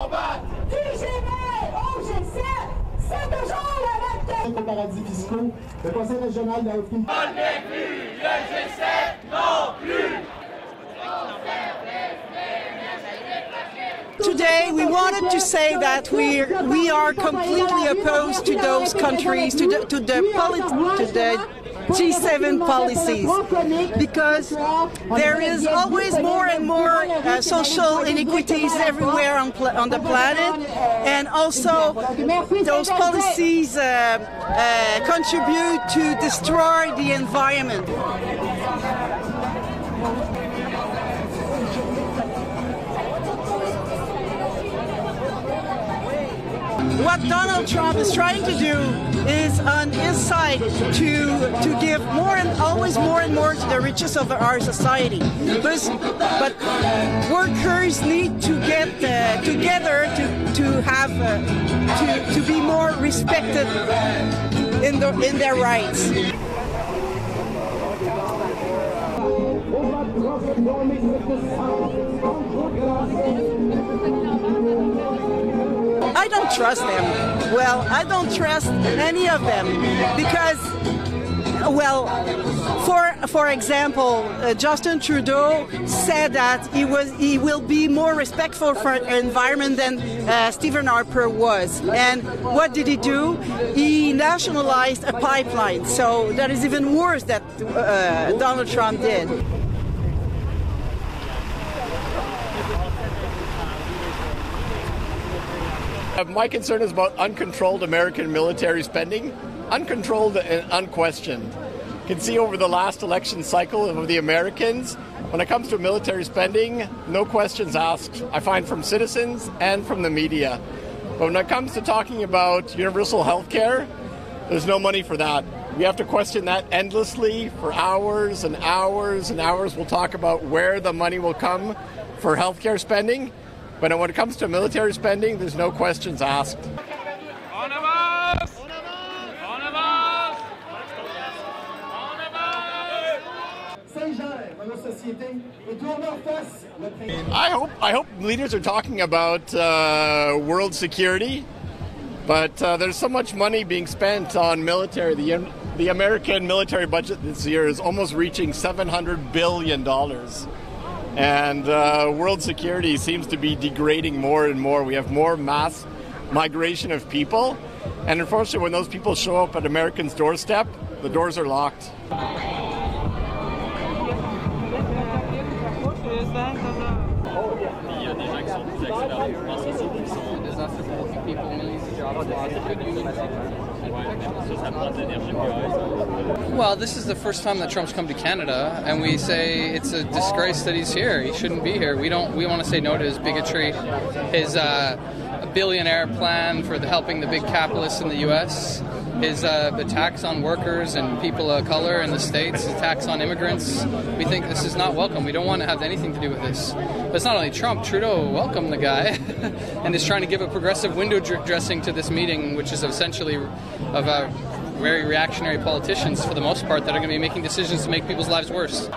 Aux paradis fiscaux, le Conseil régional de la Haute-Ville. On n'est plus le G7 non plus. Today, we wanted to say that we are completely opposed to those countries, to the G7 policies, because there is always more and more social inequities everywhere on the planet, and also those policies contribute to destroy the environment. What Donald Trump is trying to do is, on his side, to give more and more to the richest of our society. But workers need to get together to be more respected in their rights. I don't trust them. Well, I don't trust any of them because, well, for example, Justin Trudeau said that he will be more respectful for the environment than Stephen Harper was. And what did he do? He nationalized a pipeline. So that is even worse than Donald Trump did. My concern is about uncontrolled American military spending, uncontrolled and unquestioned. You can see over the last election cycle of the Americans, when it comes to military spending, no questions asked, I find, from citizens and from the media. But when it comes to talking about universal health care, there's no money for that. We have to question that endlessly for hours and hours and hours. We'll talk about where the money will come for health care spending. But when it comes to military spending, there's no questions asked. I hope leaders are talking about world security, but there's so much money being spent on military. The American military budget this year is almost reaching $700 billion. And world security seems to be degrading more and more. We have more mass migration of people. And unfortunately, when those people show up at Americans' doorstep, the doors are locked. Well, this is the first time that Trump's come to Canada, and we say it's a disgrace that he's here. He shouldn't be here. We want to say no to his bigotry, his billionaire plan for helping the big capitalists in the U.S., his attacks on workers and people of color in the States, attacks on immigrants. We think this is not welcome. We don't want to have anything to do with this. But it's not only Trump. Trudeau welcomed the guy and is trying to give a progressive window dressing to this meeting, which is essentially of very reactionary politicians, for the most part, that are going to be making decisions to make people's lives worse.